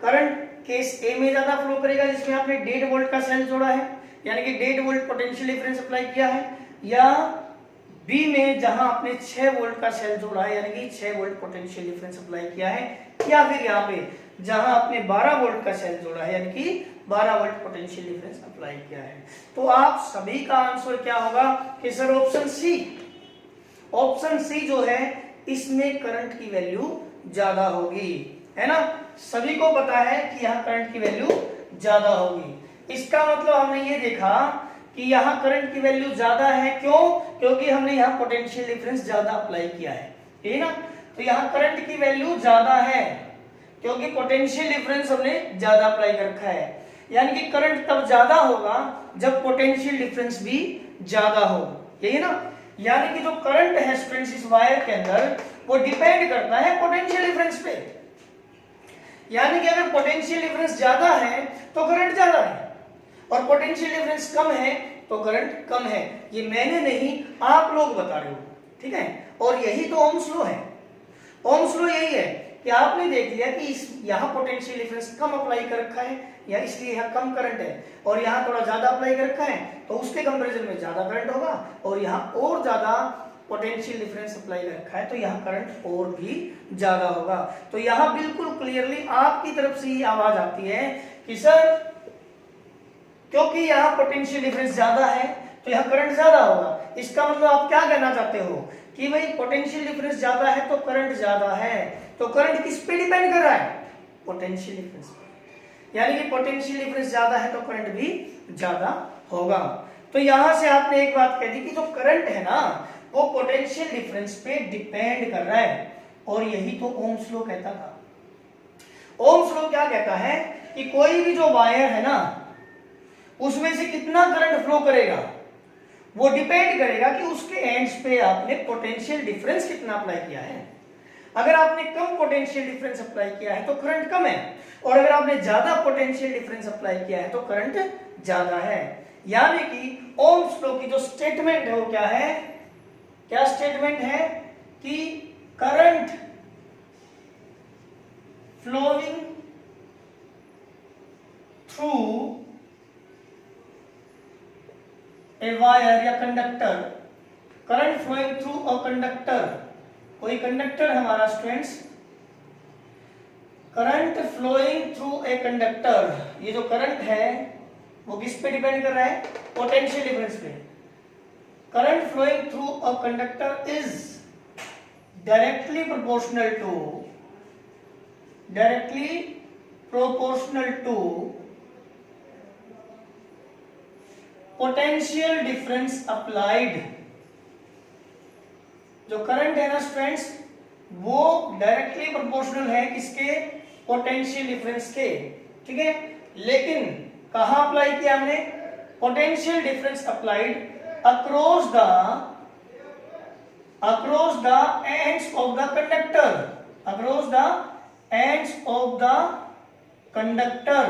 करंट केस A में ज्यादा फ्लो करेगा जिसमें आपने 1.5 वोल्ट का सेल जोड़ा है, यानी कि 1.5 वोल्ट पोटेंशियल डिफरेंस अप्लाई किया है, या B में जहां आपने 6 वोल्ट का सेल जोड़ा है यानी कि 6 वोल्ट पोटेंशियल डिफरेंस अप्लाई किया है, या फिर यहाँ पे जहां आपने 12 वोल्ट का सेल जोड़ा है यानी कि 12 वोल्ट पोटेंशियल डिफरेंस अप्लाई किया है। तो आप सभी का आंसर क्या होगा कि sir option C, option C जो है इसमें करंट की वैल्यू ज्यादा होगी, है ना। सभी को पता है कि यहाँ करंट की वैल्यू ज्यादा होगी। इसका मतलब हमने ये देखा कि यहाँ करंट की वैल्यू ज्यादा है, क्यों, क्योंकि हमने यहाँ पोटेंशियल डिफरेंस ज्यादा अप्लाई किया है, ठीक है ना। तो यहाँ करंट की वैल्यू ज्यादा है क्योंकि पोटेंशियल डिफरेंस हमने ज्यादा अप्लाई कर रखा है, यानी कि करंट तब ज्यादा होगा जब पोटेंशियल डिफरेंस भी ज्यादा हो, यही ना। यानी कि जो करंट है स्टूडेंट्स इस वायर के अंदर वो डिपेंड करता है पोटेंशियल डिफरेंस पे, यानी कि अगर पोटेंशियल डिफरेंस ज्यादा है तो करंट ज्यादा है, और पोटेंशियल डिफरेंस कम है तो करंट कम है। ये मैंने नहीं, आप लोग बता रहे हो, ठीक है। और यही तो ओम्स लॉ है। ओम्स लॉ यही है कि आपने देख लिया कि इस यहाँ पोटेंशियल डिफरेंस कम अप्लाई कर रखा है, या इसलिए यहाँ कम करंट है, और यहाँ थोड़ा ज्यादा अप्लाई कर रखा है तो उसके कंपैरिजन में ज्यादा करंट होगा, और यहाँ और ज्यादा पोटेंशियल डिफरेंस अप्लाई कर रखा है तो यहाँ करंट और भी ज्यादा होगा। तो यहाँ बिल्कुल क्लियरली आपकी तरफ से ही आवाज आती है कि सर क्योंकि यहाँ पोटेंशियल डिफरेंस ज्यादा है तो यहाँ करंट ज्यादा होगा। इसका मतलब आप क्या कहना चाहते हो कि भाई पोटेंशियल डिफरेंस ज्यादा है तो करंट ज्यादा है, तो करंट किस पे डिपेंड कर रहा है, पोटेंशियल डिफरेंस पे, यानी कि पोटेंशियल डिफरेंस ज्यादा है तो करंट भी ज्यादा होगा। तो यहां से आपने एक बात कह दी कि जो करंट है ना वो पोटेंशियल डिफरेंस पे डिपेंड कर रहा है, और यही तो ओम्स लॉ कहता था। ओम्स लॉ क्या कहता है कि कोई भी जो वायर है ना उसमें से कितना करंट फ्लो करेगा वो डिपेंड करेगा कि उसके एंड्स पे आपने पोटेंशियल डिफरेंस कितना अप्लाई किया है। अगर आपने कम पोटेंशियल डिफरेंस अप्लाई किया है तो करंट कम है, और अगर आपने ज्यादा पोटेंशियल डिफरेंस अप्लाई किया है तो करंट ज्यादा है। यानी कि ओम्स लॉ की जो स्टेटमेंट है वो क्या है, क्या स्टेटमेंट है कि current flowing through a wire या conductor, current flowing through a conductor, कोई कंडक्टर हमारा students, current flowing through a conductor, ये जो करंट है वो किस पे डिपेंड कर रहा है, पोटेंशियल डिफरेंस पे। Current flowing through a conductor is directly proportional to potential difference applied. जो करंट है ना स्टूडेंट्स वो डायरेक्टली प्रोपोर्शनल है किसके, पोटेंशियल डिफरेंस के, ठीक है। लेकिन कहां अप्लाई किया हमने, potential difference applied across the ends of the conductor, across the ends of the conductor,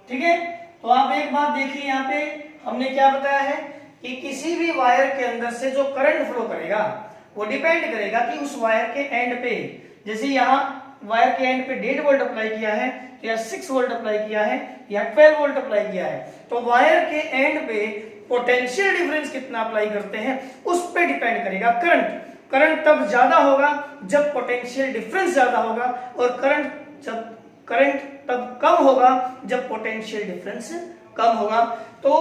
ठीक है। तो आप एक बात देखिए, यहाँ पे हमने क्या बताया है कि किसी भी वायर के अंदर से जो करंट फ्लो करेगा वो डिपेंड करेगा कि उस वायर के एंड पे, जैसे यहाँ वायर के एंड पे 1.5 वोल्ट अप्लाई किया है या 6 वोल्ट अप्लाई किया है या 12 वोल्ट अप्लाई किया है, तो वायर के एंड पे पोटेंशियल डिफरेंस कितना अप्लाई करते हैं उस पे डिपेंड करेगा करंट। करंट तब ज्यादा होगा जब पोटेंशियल डिफरेंस ज्यादा होगा, और करंट तब कम होगा जब पोटेंशियल डिफरेंस कम होगा। तो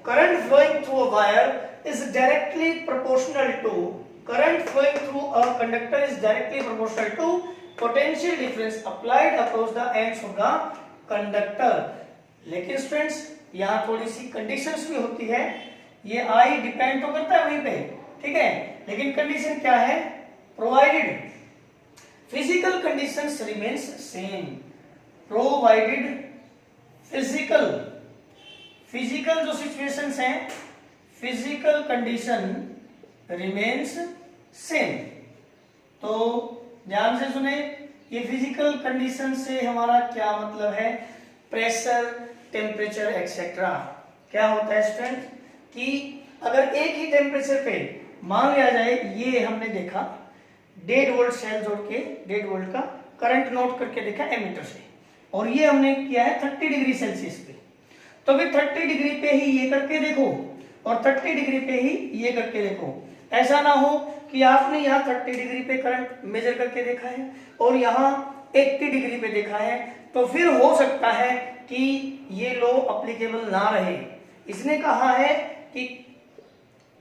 current flowing through a wire is directly proportional to, current flowing through a conductor is directly proportional to potential difference applied across the ends of the conductor. लेकिन स्टूडेंट्स यहाँ थोड़ी सी कंडीशंस भी होती है, ये आई डिपेंड तो करता है वहीं पे, ठीक है, लेकिन कंडीशन क्या है, provided physical conditions remains same, provided physical जो सिचुएशंस हैं, फिजिकल कंडीशन रिमेन्स सेम। तो ध्यान से सुने, ये फिजिकल कंडीशन से हमारा क्या मतलब है, प्रेशर, टेम्परेचर एक्सेट्रा। क्या होता है स्टूडेंट कि अगर एक ही टेम्परेचर पे मान लिया जाए, ये हमने देखा 1.5 वोल्ट सेल जोड़ के 1.5 वोल्ट का करंट नोट करके देखा एमीटर से, और ये हमने किया है 30 डिग्री सेल्सियस पे, तो फिर 30 डिग्री पे ही ये करके देखो और 30 डिग्री पे ही ये करके देखो। ऐसा ना हो कि आपने यहाँ 30 डिग्री पे करंट मेजर करके देखा है और यहाँ 80 डिग्री पे देखा है, तो फिर हो सकता है कि ये लॉ अप्लीकेबल ना रहे। इसने कहा है कि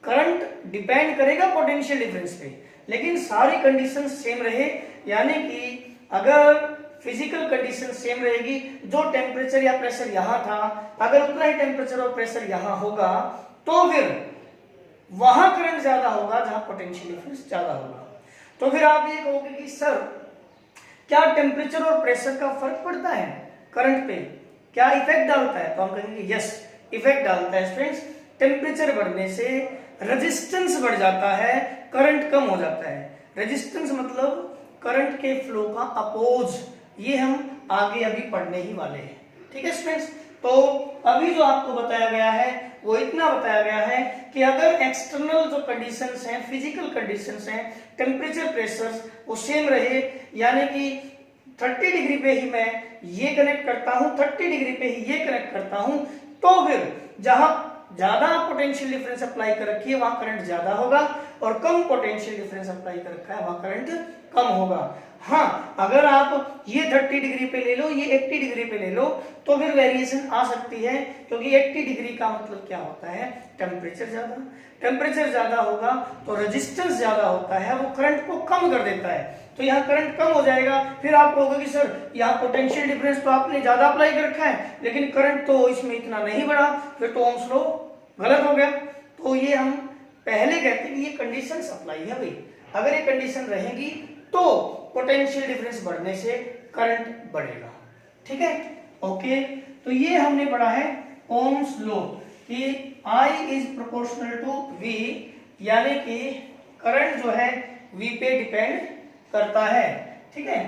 करंट डिपेंड करेगा पोटेंशियल डिफरेंस पे, लेकिन सारी कंडीशन सेम रहे, यानी कि अगर फिजिकल कंडीशन सेम रहेगी, जो टेम्परेचर या प्रेशर यहाँ था अगर उतना ही टेम्परेचर और प्रेशर यहाँ होगा, तो फिर वहां करंट ज्यादा होगा जहां पोटेंशियल डिफरेंस ज्यादा होगा। तो फिर आप ये कहोगे कि सर क्या टेम्परेचर और प्रेशर का फर्क पड़ता है करंट पे, क्या इफेक्ट डालता है? तो हम कहेंगे यस, इफेक्ट डालता है स्टूडेंट्स। टेम्परेचर बढ़ने से रेजिस्टेंस बढ़ जाता है, करंट कम हो जाता है। रेजिस्टेंस मतलब करंट के फ्लो का अपोज, ये हम आगे अभी पढ़ने ही वाले हैं, ठीक है स्टूडेंट्स। तो अभी जो आपको बताया गया है वो इतना बताया गया है कि अगर एक्सटर्नल जो कंडीशंस हैं, फिजिकल कंडीशंस हैं, टेम्परेचर, प्रेशर वो सेम रहे, यानी कि 30 डिग्री पे ही मैं ये कनेक्ट करता हूं, 30 डिग्री पे ही ये कनेक्ट करता हूं, तो फिर जहां ज्यादा पोटेंशियल डिफरेंस अप्लाई कर रखी है वहां करंट ज्यादा होगा, और कम पोटेंशियल डिफरेंस अप्लाई कर रखा है वहां करंट कम होगा। हाँ, अगर आप ये 30 डिग्री पे ले लो, ये 80 डिग्री पे ले लो, तो फिर वेरिएशन आ सकती है, क्योंकि 80 डिग्री का मतलब क्या होता है, टेम्परेचर ज्यादा। टेम्परेचर ज्यादा होगा तो रेजिस्टेंस ज्यादा होता है, वो करंट को कम कर देता है, तो यहाँ करंट कम हो जाएगा। फिर आप कहोगे कि सर यहाँ पोटेंशियल डिफरेंस तो आपने ज्यादा अप्लाई कर रखा है, लेकिन करंट तो इसमें इतना नहीं बढ़ा, फिर तो ओम्स लॉ गलत हो गया। तो ये हम पहले कहते हैं कि ये कंडीशन अप्लाई है भाई, अगर ये कंडीशन रहेगी तो पोटेंशियल डिफरेंस बढ़ने से करंट बढ़ेगा, ठीक है, ओके। तो ये हमने पढ़ा है ओम्स लॉ कि I is proportional to V, यानी कि करंट जो है V पे डिपेंड करता है, ठीक है।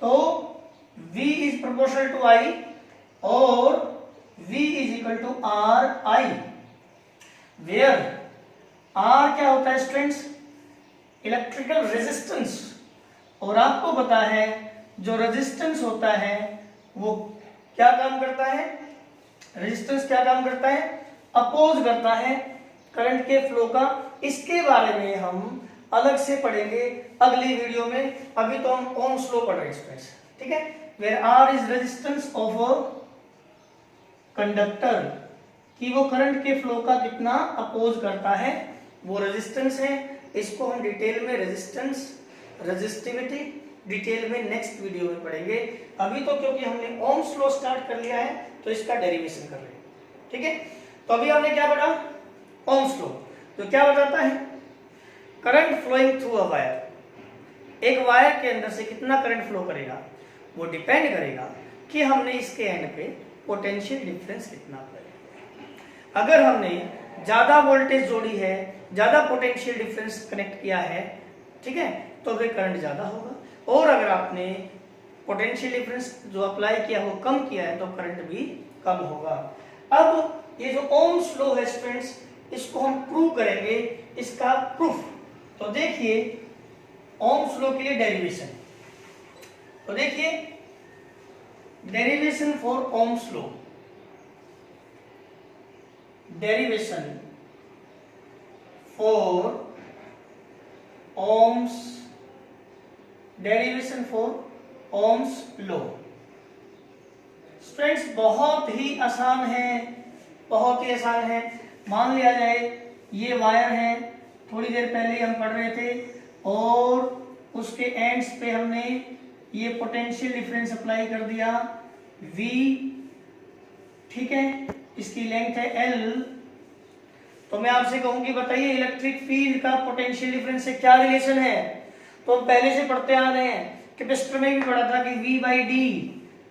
तो V is proportional to I और V is equal to R I, where R क्या होता है स्टूडेंट्स, इलेक्ट्रिकल रेजिस्टेंस, और आपको पता है जो रेजिस्टेंस होता है वो क्या काम करता है, रेजिस्टेंस क्या काम करता है, अपोज करता है करंट के फ्लो का। इसके बारे में हम अलग से पढ़ेंगे अगली वीडियो में, अभी तो हम ओम्स लॉ पढ़ रहे हैं, ठीक है। Where R is resistance of a conductor, कि वो करंट के फ्लो का कितना अपोज करता है, वो रेजिस्टेंस है। इसको हम डिटेल में रेजिस्टेंस, रेजिस्टिविटी डिटेल में नेक्स्ट वीडियो में पढ़ेंगे। अभी तो क्योंकि हमने ओम्स लॉ स्टार्ट कर लिया है तो इसका डेरिवेशन कर रहे हैं, ठीक है। तो अभी हमने क्या पढ़ा, ओम्स लॉ, तो क्या बताता है, current flowing through a wire, एक वायर के अंदर से कितना करंट फ्लो करेगा, वो डिपेंड करेगा कि हमने इसके एंड पे पोटेंशियल डिफरेंस कितना करेगा। अगर हमने ज्यादा वोल्टेज जोड़ी है, ज्यादा पोटेंशियल डिफरेंस कनेक्ट किया है, ठीक है, तो फिर करंट ज्यादा होगा, और अगर आपने पोटेंशियल डिफरेंस जो अप्लाई किया हो कम किया है तो करंट भी कम होगा। अब ये जो ओम्स लॉ है स्टूडेंट्स, इसको हम प्रूव करेंगे, इसका प्रूफ। तो देखिए ओम्स लॉ के लिए डेरिवेशन, तो देखिए derivation for Ohm's law, derivation for Ohm's, derivation for Ohm's law. Students बहुत ही आसान है, बहुत ही आसान है। मान लिया जाए ये वायर है, थोड़ी देर पहले हम पढ़ रहे थे, और उसके एंड्स पे हमने ये पोटेंशियल डिफरेंस अप्लाई कर दिया V, ठीक है, इसकी लेंथ है L। तो तो मैं आपसे कहूं कि बताइए इलेक्ट्रिक फील्ड का पोटेंशियल डिफरेंस से क्या रिलेशन है। तो हम पहले से पढ़ते आ रहे हैं, कैपेसिटर में भी पढ़ा था कि V बाई डी,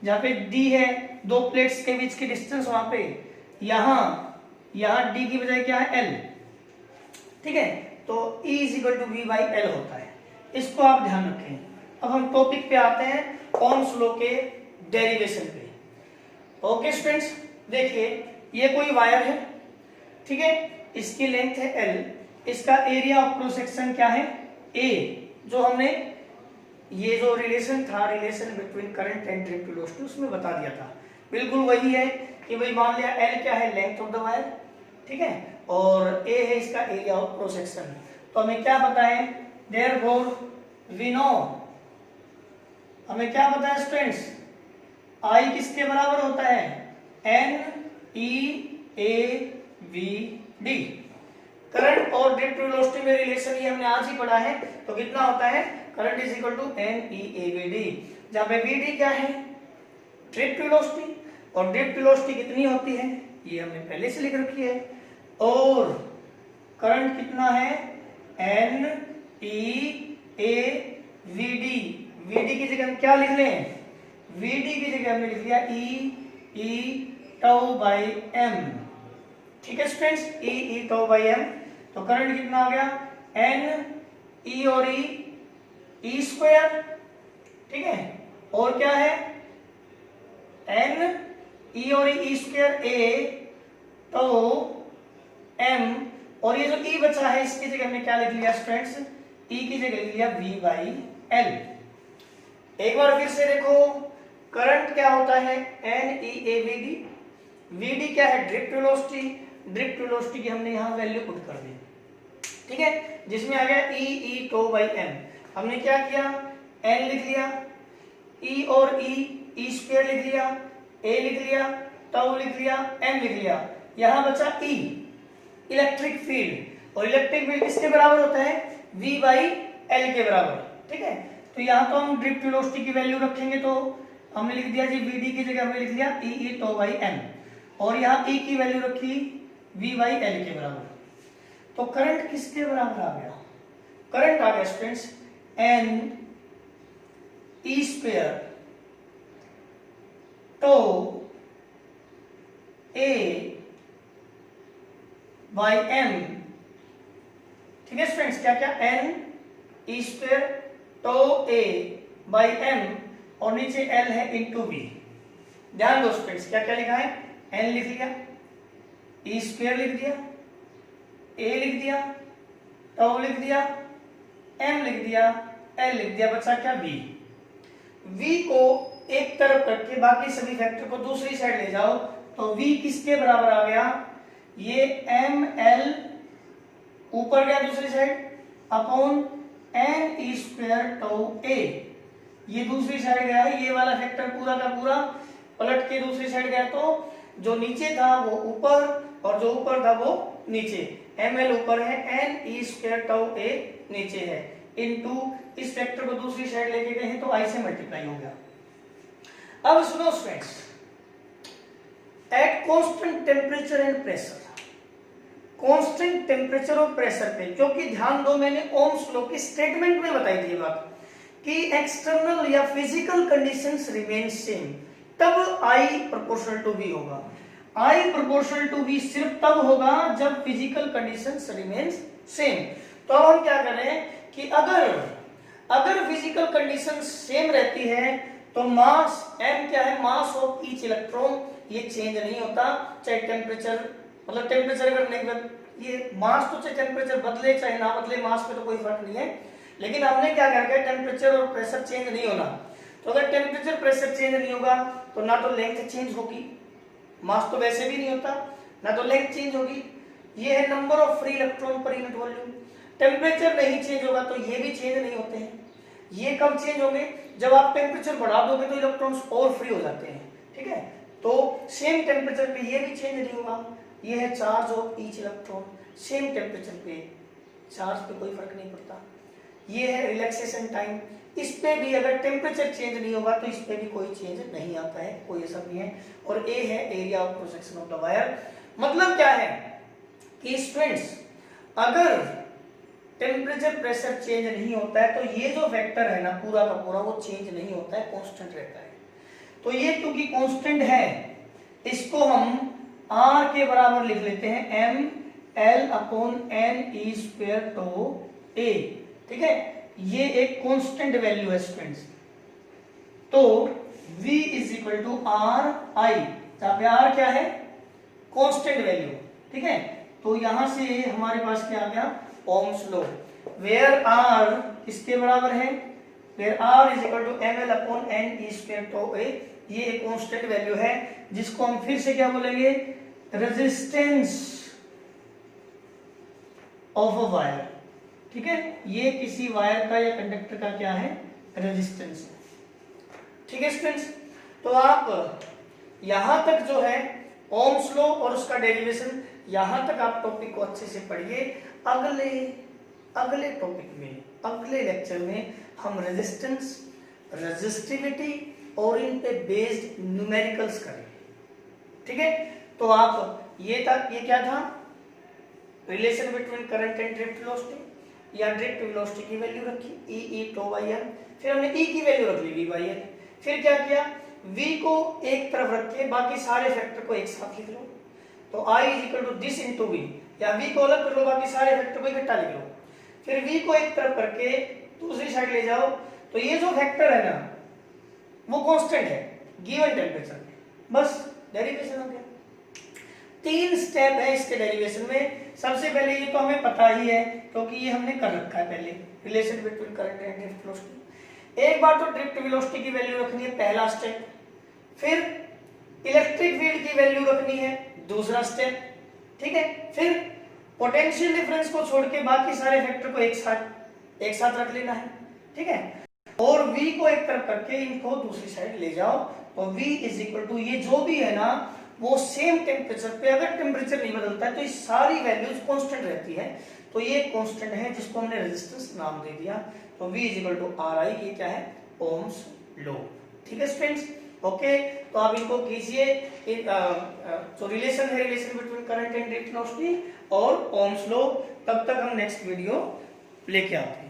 जहाँ पे D है दो प्लेट्स के बीच की डिस्टेंस, वहां पे यहाँ D की बजाय क्या है L, ठीक है। तो E is equal to V by L होता है, इसको आप ध्यान रखें। अब हम टॉपिक पे आते हैं ओम्स लॉ के डेरिवेशन पे। ओके स्टूडेंट्स, देखिए ये कोई वायर है, ठीक है, इसकी लेंथ है L, इसका एरिया ऑफ क्रॉस सेक्शन क्या है A, जो हमने ये जो रिलेशन था, relation between current and drift velocity, उसमें बता दिया था। बिल्कुल वही है कि भाई मान लिया L क्या है, लेंथ ऑफ द वायर, ठीक है, और A है इसका एरिया ऑफ क्रॉस सेक्शन। तो हमें क्या पता है, देयरफॉर वी नो, हमें क्या पता है स्टूडेंट्स, I किसके बराबर होता है, NEAVD। करंट और ड्रिफ्ट वेलोसिटी में रिलेशन ये हमने आज ही पढ़ा है। तो कितना होता है, current is equal to NEAVD, जहां पे VD क्या है, ड्रिफ्ट वेलोसिटी, और ड्रिफ्ट वेलोसिटी कितनी होती है ये हमने पहले से लिख रखी है, और करंट कितना है NEAVD। VD की जगह हम क्या लिख रहे हैं, VD की जगह हमने लिख लिया E टाउ बाई M, ठीक है students, E tau by M। तो करंट कितना आ गया, N E और E स्क्वायर, ठीक है, और क्या है N E और E स्क्वायर A तो M, और ये जो E बचा है इसकी जगह हमने क्या लिख लिया स्टूडेंट्स, E की जगह लिख लिया V बाई L। एक बार फिर से देखो, करंट क्या होता है NEAVD, VD क्या है ड्रिफ्ट वेलोसिटी, ड्रिफ्ट वेलोसिटी की हमने यहाँ वैल्यू पुट कर दी, ठीक है, जिसमें आ गया E टो बाई M। हमने क्या किया, N लिख लिया, E और E स्क्वायर लिख लिया, A लिख लिया, टाउ लिख लिया, M लिख लिया, यहाँ बचा E, इलेक्ट्रिक फील्ड, और इलेक्ट्रिक फील्ड किसके बराबर होता है, V बाई L के बराबर, ठीक है। तो यहाँ तो हम ड्रिफ्ट वेलोसिटी की वैल्यू रखेंगे, तो हमने लिख दिया जी VD की जगह हमने लिख दिया E टो बाई M, और यहाँ E की वैल्यू रखी V बाई L के बराबर। तो करंट किसके बराबर आ गया, करंट आ गया students N E square tau A by M, ठीक है स्टूडेंट्स, क्या क्या N E square tau A by M, और नीचे L है इंटू V। ध्यान दो स्टूडेंट्स, क्या क्या लिखा है, N लिख लिया, E स्क्वायर लिख दिया, A लिख दिया, टाउ लिख दिया, M लिख दिया, L लिख दिया, बचा क्या V। V को एक तरफ करके बाकी सभी फैक्टर को दूसरी साइड ले जाओ, तो V किसके बराबर आ गया, ये ML ऊपर गया दूसरी side upon N E square tau A, ये दूसरी साइड गया है, ये वाला फैक्टर पूरा का पूरा पलट के दूसरी साइड गया, तो जो नीचे था वो ऊपर और जो ऊपर था वो नीचे, ML ऊपर है, N E square tau A नीचे है, इनटू इस फैक्टर को दूसरी साइड लेके गए हैं तो I से मल्टीप्लाई हो गया। अब सुनो students, at constant temperature and pressure, constant temperature और प्रेशर पे, क्योंकि ध्यान दो मैंने ओम्स लॉ की स्टेटमेंट में बताई थी बात कि एक्सटर्नल या फिजिकल कंडीशंस रिमेन सेम, तब I प्रोपोर्शनल टू V होगा। I प्रोपोर्शनल टू V सिर्फ तब होगा जब फिजिकल कंडीशंस रिमेन सेम। तो अब हम क्या करें कि अगर फिजिकल कंडीशंस सेम रहती है तो मास m क्या है, मास ऑफ ईच इलेक्ट्रॉन, ये चेंज नहीं होता, चाहे टेम्परेचर, मतलब टेम्परेचर अगर नहीं, ये मास तो चाहे टेम्परेचर बदले चाहे ना बदले, मास पे तो कोई फर्क नहीं है, लेकिन हमने क्या करके टेम्परेचर और प्रेशर चेंज नहीं होना। तो अगर टेम्परेचर प्रेशर चेंज नहीं होगा तो ना तो लेंथ चेंज होगी, मास तो वैसे भी नहीं होता, ना तो लेंथ चेंज होगी, ये है number of free electron per unit volume. Temperature नहीं चेंज होगा तो ये भी चेंज नहीं होते हैं। ये कब चेंज होंगे, जब आप टेम्परेचर बढ़ा दोगे तो इलेक्ट्रॉन्स और फ्री हो जाते हैं, ठीक है। तो सेम टेम्परेचर पे ये भी चेंज नहीं होगा, ये है charge of each electron, same temperature पे चार्ज पे कोई फर्क नहीं पड़ता। ये है रिलैक्सेशन टाइम, इस पे भी अगर टेम्परेचर चेंज नहीं होगा तो इस पे भी कोई चेंज नहीं आता है, कोई ऐसा नहीं है। और ए है area of cross section of the wire. मतलब क्या है कि स्टूडेंट्स अगर टेम्परेचर प्रेशर चेंज नहीं होता है तो ये जो वेक्टर है ना पूरा का पूरा वो चेंज नहीं होता है, कांस्टेंट रहता है। तो ये क्योंकि कांस्टेंट है इसको हम r के बराबर लिख लेते हैं m l upon n e square to a, ठीक है। ये एक कांस्टेंट वैल्यू है स्टूडेंट्स। तो v is equal to R I, जहां पे r क्या है कांस्टेंट वैल्यू, ठीक है। तो यहां से हमारे पास क्या आ गया ओम्स लॉ, वेयर r इसके बराबर है, where r is equal to ml upon n e square to a। ये एक कांस्टेंट वैल्यू है जिसको हम फिर से क्या बोलेंगे, रेजिस्टेंस ऑफ अ वायर, ठीक है। ये किसी वायर का या कंडक्टर का क्या है रेजिस्टेंस है, ठीक है स्टूडेंट्स। तो आप यहां तक जो है ओम्स लॉ और उसका डेरिवेशन यहां तक आप टॉपिक को अच्छे से पढ़िए। अगले टॉपिक में अगले लेक्चर में हम रेजिस्टेंस, रेजिस्टिविटी और इन पे बेस्ड न्यूमेरिकल्स करेंगे, ठीक है। तो आप ये क्या था, relation between current and drift velocity या ड्रिफ्ट वेलोसिटी की वैल्यू रखी e टू बाई r, फिर हमने e की वैल्यू रख ली v बाई l। फिर क्या किया, v को एक तरफ रख के बाकी सारे फैक्टर को एक साथ लिख लो, तो i is equal to this into v, या v को अलग कर लो बाकी सारे फैक्टर को इकट्ठा लिख लो। फिर v को एक तरफ करके दूसरी साइड ले जाओ, तो ये जो फैक्टर है ना वो कांस्टेंट है गिवन टेंपरेचर में, बस डेरिवेशन हो गया। 3 स्टेप है इसके डेरिवेशन में। सबसे पहले ये तो हमें पता ही है क्योंकि ये हमने कर रखा है पहले, relation between current and drift velocity. एक बार तो ड्रिफ्ट वेलोसिटी की वैल्यू रखनी है, पहला स्टेप। फिर इलेक्ट्रिक फील्ड की वैल्यू रखनी है, दूसरा स्टेप, ठीक है। फिर पोटेंशियल डिफरेंस को छोड़ के बाकी सारे फैक्टर को एक साथ रख लेना है, ठीक है। और v को एक तरफ करके इनको दूसरी साइड ले जाओ, तो v इज इक्वल टू ये जो भी है ना वो सेम टेम्परेचर पे, अगर टेम्परेचर नहीं बदलता है तो ये सारी वैल्यूज कांस्टेंट रहती है। तो ये कांस्टेंट है जिसको हमने रेजिस्टेंस नाम दे दिया। तो v is equal to R I, ये क्या है ओम्स लॉ, ठीक है स्टूडेंट्स। ओके, तो आप इनको कीजिए। जो रिलेशन है relation between current and drift velocity और ओम्स लॉ, तब तक हम नेक्स्ट वीडियो लेके आते हैं।